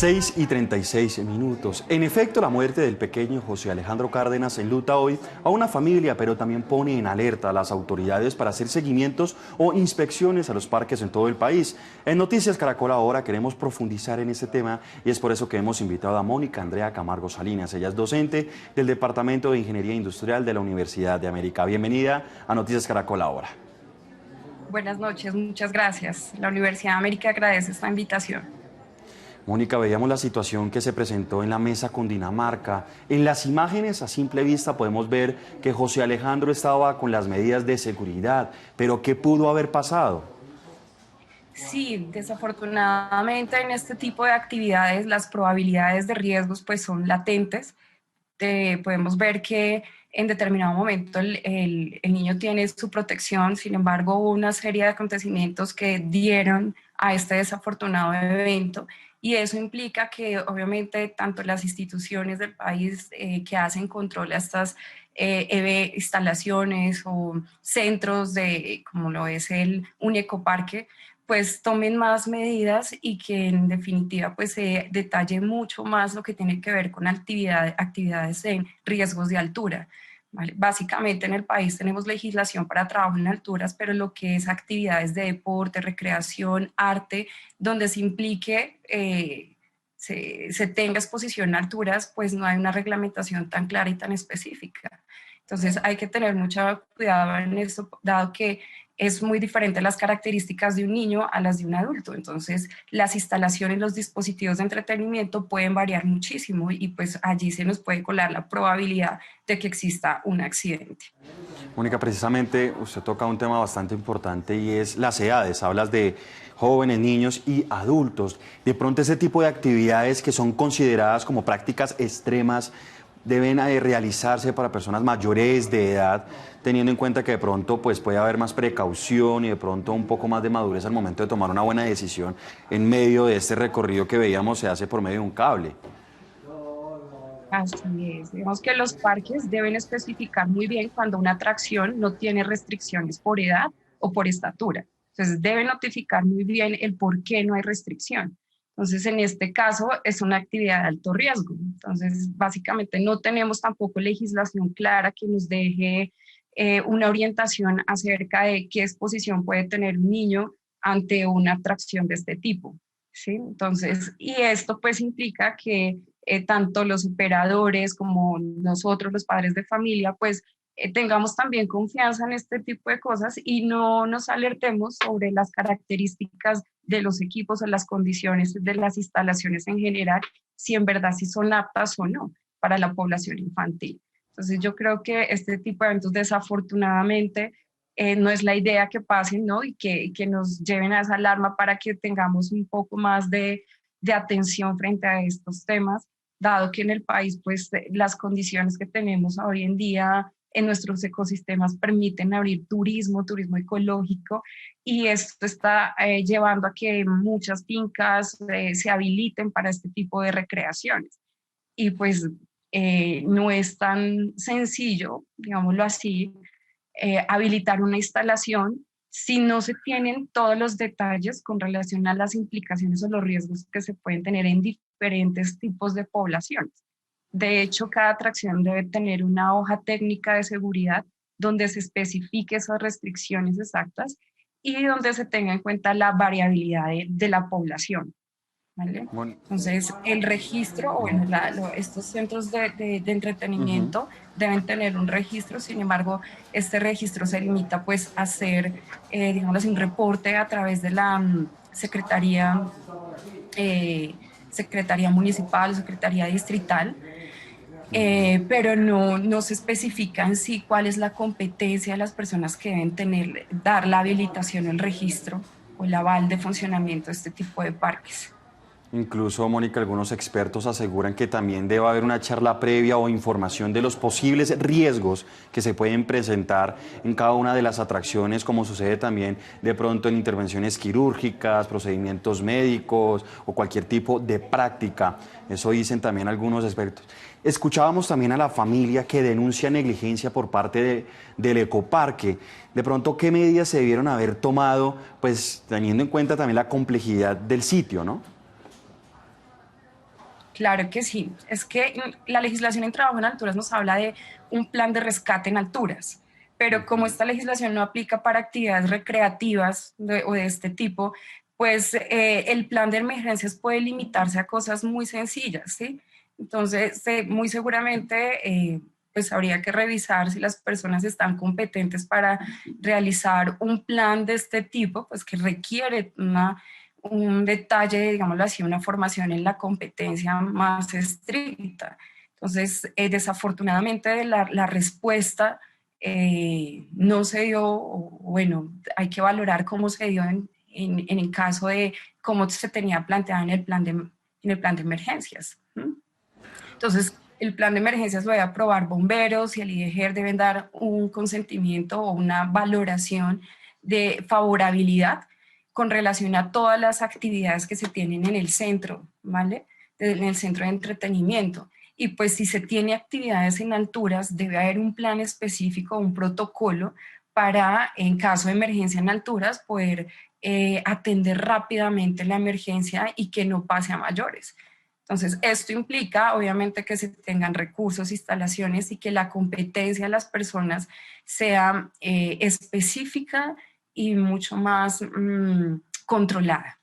6:36. En efecto, la muerte del pequeño José Alejandro Cárdenas enluta hoy a una familia, pero también pone en alerta a las autoridades para hacer seguimientos o inspecciones a los parques en todo el país. En Noticias Caracol ahora queremos profundizar en este tema y es por eso que hemos invitado a Mónica Andrea Camargo Salinas. Ella es docente del Departamento de Ingeniería Industrial de la Universidad de América. Bienvenida a Noticias Caracol ahora. Buenas noches, muchas gracias. La Universidad de América agradece esta invitación. Mónica, veíamos la situación que se presentó en la mesa con Dinamarca. En las imágenes a simple vista podemos ver que José Alejandro estaba con las medidas de seguridad, pero ¿qué pudo haber pasado? Sí, desafortunadamente en este tipo de actividades las probabilidades de riesgos pues son latentes. Podemos ver que en determinado momento el niño tiene su protección, sin embargo hubo una serie de acontecimientos que dieron a este desafortunado evento y eso implica que obviamente tanto las instituciones del país que hacen control a estas instalaciones o centros como lo es el un ecoparque, pues tomen más medidas y que en definitiva pues se detalle mucho más lo que tiene que ver con actividades en riesgos de altura. ¿Vale? Básicamente en el país tenemos legislación para trabajo en alturas, pero lo que es actividades de deporte, recreación, arte, donde se implique, se tenga exposición a alturas, pues no hay una reglamentación tan clara y tan específica. Entonces hay que tener mucho cuidado en esto, dado que es muy diferente las características de un niño a las de un adulto. Entonces, las instalaciones, los dispositivos de entretenimiento pueden variar muchísimo y pues allí se nos puede colar la probabilidad de que exista un accidente. Mónica, precisamente usted toca un tema bastante importante y es las edades. Hablas de jóvenes, niños y adultos. De pronto ese tipo de actividades que son consideradas como prácticas extremas deben realizarse para personas mayores de edad, teniendo en cuenta que de pronto pues, puede haber más precaución y de pronto un poco más de madurez al momento de tomar una buena decisión en medio de este recorrido que veíamos se hace por medio de un cable. Así es. Digamos que los parques deben especificar muy bien cuando una atracción no tiene restricciones por edad o por estatura. Entonces, deben notificar muy bien el por qué no hay restricción. Entonces, en este caso, es una actividad de alto riesgo. Entonces, básicamente no tenemos tampoco legislación clara que nos deje una orientación acerca de qué exposición puede tener un niño ante una atracción de este tipo. ¿Sí? Entonces, y esto pues implica que tanto los operadores como nosotros, los padres de familia, pues tengamos también confianza en este tipo de cosas y no nos alertemos sobre las características de los equipos o las condiciones de las instalaciones en general, si en verdad sí son aptas o no para la población infantil. Entonces yo creo que este tipo de eventos desafortunadamente no es la idea que pasen, ¿no? Y que nos lleven a esa alarma para que tengamos un poco más de atención frente a estos temas, dado que en el país, pues, las condiciones que tenemos hoy en día en nuestros ecosistemas permiten abrir turismo ecológico, y esto está llevando a que muchas fincas se habiliten para este tipo de recreaciones. Y pues no es tan sencillo, digámoslo así, habilitar una instalación si no se tienen todos los detalles con relación a las implicaciones o los riesgos que se pueden tener en diferentes tipos de poblaciones. De hecho, cada atracción debe tener una hoja técnica de seguridad donde se especifique esas restricciones exactas y donde se tenga en cuenta la variabilidad de la población. ¿Vale? Mon- Entonces, el registro, o bueno, estos centros de Ujú. entretenimiento deben tener un registro. Sin embargo, este registro se limita pues a hacer, digamos, un reporte a través de la eh, Secretaría Municipal o Secretaría Distrital, pero no se especifica en sí cuál es la competencia de las personas que deben tener, dar la habilitación o el registro o el aval de funcionamiento de este tipo de parques. Incluso, Mónica, algunos expertos aseguran que también debe haber una charla previa o información de los posibles riesgos que se pueden presentar en cada una de las atracciones, como sucede también de pronto en intervenciones quirúrgicas, procedimientos médicos o cualquier tipo de práctica. Eso dicen también algunos expertos. Escuchábamos también a la familia que denuncia negligencia por parte del ecoparque. De pronto, ¿qué medidas se debieron haber tomado, pues teniendo en cuenta también la complejidad del sitio, ¿no? Claro que sí. Es que la legislación en trabajo en alturas nos habla de un plan de rescate en alturas, pero como esta legislación no aplica para actividades recreativas o de este tipo, pues el plan de emergencias puede limitarse a cosas muy sencillas, ¿sí? Entonces, muy seguramente, pues habría que revisar si las personas están competentes para realizar un plan de este tipo, pues que requiere un detalle, digámoslo así, una formación en la competencia más estricta. Entonces, desafortunadamente la respuesta no se dio, bueno, hay que valorar cómo se dio en el caso de cómo se tenía planteado en el plan de emergencias. Entonces, el plan de emergencias lo debe aprobar bomberos y el IDGER deben dar un consentimiento o una valoración de favorabilidad con relación a todas las actividades que se tienen en el centro, ¿vale? En el centro de entretenimiento. Y pues si se tiene actividades en alturas, debe haber un plan específico, un protocolo para, en caso de emergencia en alturas, poder atender rápidamente la emergencia y que no pase a mayores. Entonces, esto implica, obviamente, que se tengan recursos, instalaciones y que la competencia de las personas sea específica y mucho más controlada.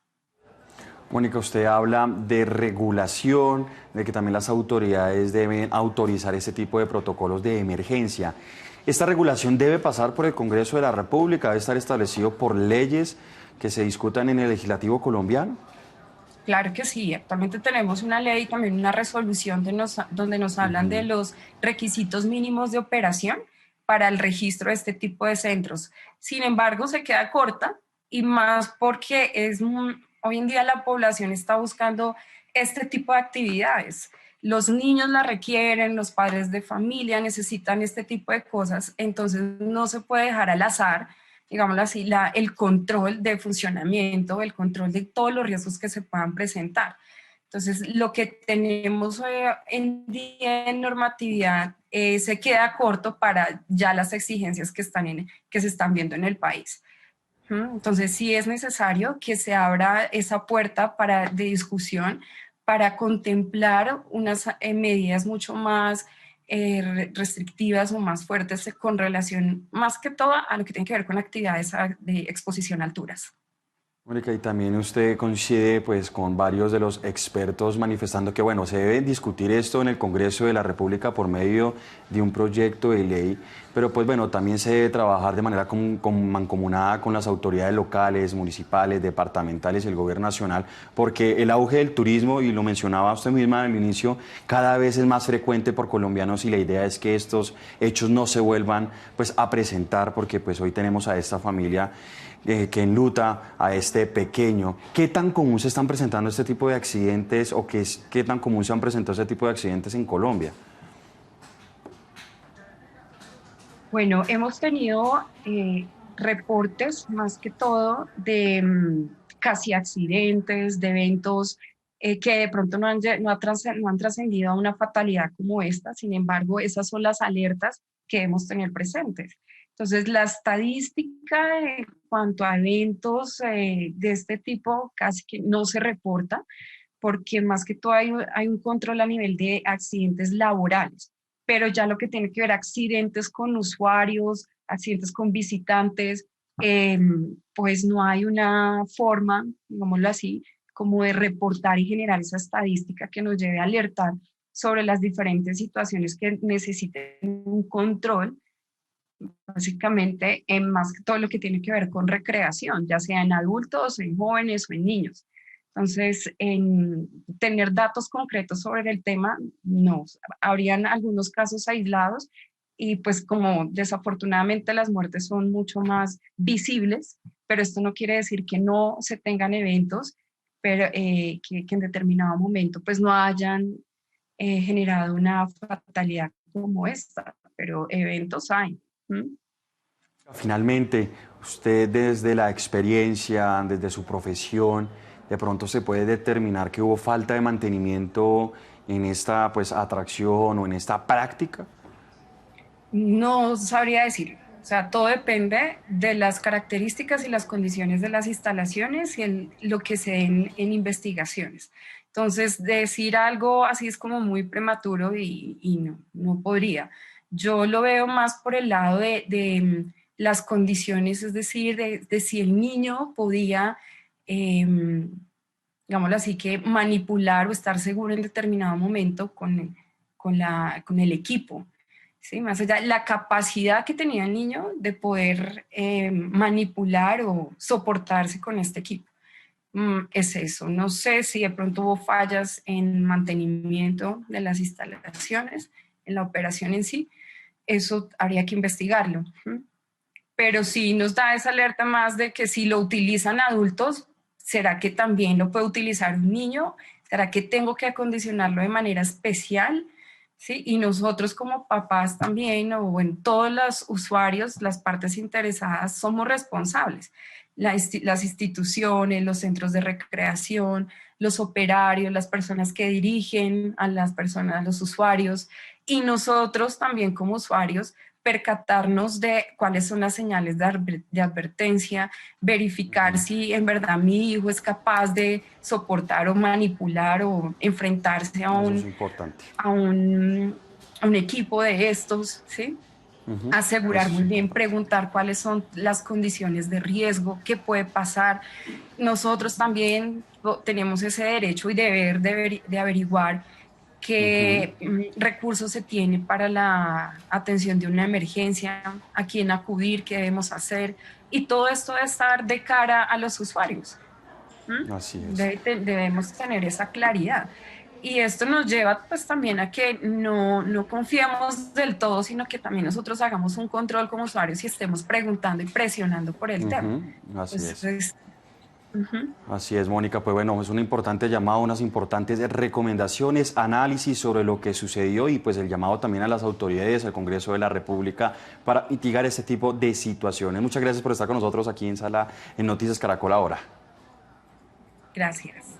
Mónica, usted habla de regulación, de que también las autoridades deben autorizar este tipo de protocolos de emergencia. ¿Esta regulación debe pasar por el Congreso de la República? ¿Debe estar establecido por leyes que se discutan en el legislativo colombiano? Claro que sí, actualmente tenemos una ley, también una resolución donde nos hablan de los requisitos mínimos de operación para el registro de este tipo de centros. Sin embargo, se queda corta y más porque hoy en día la población está buscando este tipo de actividades. Los niños la requieren, los padres de familia necesitan este tipo de cosas, entonces no se puede dejar al azar, digámoslo así, el control de funcionamiento, el control de todos los riesgos que se puedan presentar. Entonces, lo que tenemos en día en normatividad se queda corto para ya las exigencias que se están viendo en el país. Entonces, sí es necesario que se abra esa puerta de discusión para contemplar unas medidas mucho más restrictivas o más fuertes con relación, más que todo, a lo que tiene que ver con actividades de exposición a alturas. Mónica, y también usted coincide pues con varios de los expertos manifestando que bueno, se debe discutir esto en el Congreso de la República por medio de un proyecto de ley, pero pues bueno, también se debe trabajar de manera mancomunada con las autoridades locales, municipales, departamentales y el gobierno nacional, porque el auge del turismo, y lo mencionaba usted misma al inicio, cada vez es más frecuente por colombianos y la idea es que estos hechos no se vuelvan pues a presentar, porque pues hoy tenemos a esta familia que enluta a este pequeño. ¿Qué tan común se están presentando este tipo de accidentes o qué tan común se han presentado este tipo de accidentes en Colombia? Bueno, hemos tenido reportes más que todo de casi accidentes, de eventos que de pronto no han trascendido a una fatalidad como esta. Sin embargo, esas son las alertas que debemos tener presentes. Entonces, la estadística en cuanto a eventos de este tipo casi que no se reporta porque más que todo hay un control a nivel de accidentes laborales, pero ya lo que tiene que ver accidentes con usuarios, accidentes con visitantes, eh, pues no hay una forma, digámoslo así, como de reportar y generar esa estadística que nos lleve a alertar sobre las diferentes situaciones que necesiten un control, básicamente en más que todo lo que tiene que ver con recreación, ya sea en adultos, en jóvenes o en niños. Entonces, en tener datos concretos sobre el tema, no. Habrían algunos casos aislados y pues como desafortunadamente las muertes son mucho más visibles, pero esto no quiere decir que no se tengan eventos, pero que en determinado momento pues no hayan generado una fatalidad como esta, pero eventos hay. ¿Mm? Finalmente, usted desde la experiencia, desde su profesión, de pronto se puede determinar que hubo falta de mantenimiento en esta pues atracción o en esta práctica. No sabría decirlo. O sea, todo depende de las características y las condiciones de las instalaciones y lo que se den en investigaciones. Entonces, decir algo así es como muy prematuro y no, no podría. Yo lo veo más por el lado de las condiciones, es decir, de si el niño podía, digámoslo así, que manipular o estar seguro en determinado momento con el equipo. ¿Sí? Más allá, la capacidad que tenía el niño de poder manipular o soportarse con este equipo. Es eso. No sé si de pronto hubo fallas en mantenimiento de las instalaciones, en la operación en sí. Eso habría que investigarlo. Pero sí nos da esa alerta más de que si lo utilizan adultos, ¿será que también lo puede utilizar un niño? ¿Será que tengo que acondicionarlo de manera especial? ¿Sí? Y nosotros como papás también, o en todos los usuarios, las partes interesadas, somos responsables. Las instituciones, los centros de recreación, los operarios, las personas que dirigen a las personas, a los usuarios, y nosotros también como usuarios, percatarnos de cuáles son las señales de advertencia, verificar si en verdad mi hijo es capaz de soportar o manipular o enfrentarse Eso es importante. a un, a un equipo de estos, ¿sí? Eso Asegurar es muy bien, importante. preguntar cuáles son las condiciones de riesgo, qué puede pasar. Nosotros también tenemos ese derecho y deber de averiguar Ujú. qué recursos se tiene para la atención de una emergencia, a quién acudir, qué debemos hacer. Y todo esto debe estar de cara a los usuarios. Así es. Debemos tener esa claridad. Y esto nos lleva pues también a que no confiemos del todo, sino que también nosotros hagamos un control como usuarios y estemos preguntando y presionando por el tema. Ujú. Así es. Entonces, ujú, Así es, Mónica. Pues bueno, es un importante llamado, unas importantes recomendaciones, análisis sobre lo que sucedió y pues el llamado también a las autoridades, al Congreso de la República para mitigar este tipo de situaciones. Muchas gracias por estar con nosotros aquí en Sala en Noticias Caracol ahora. gracias.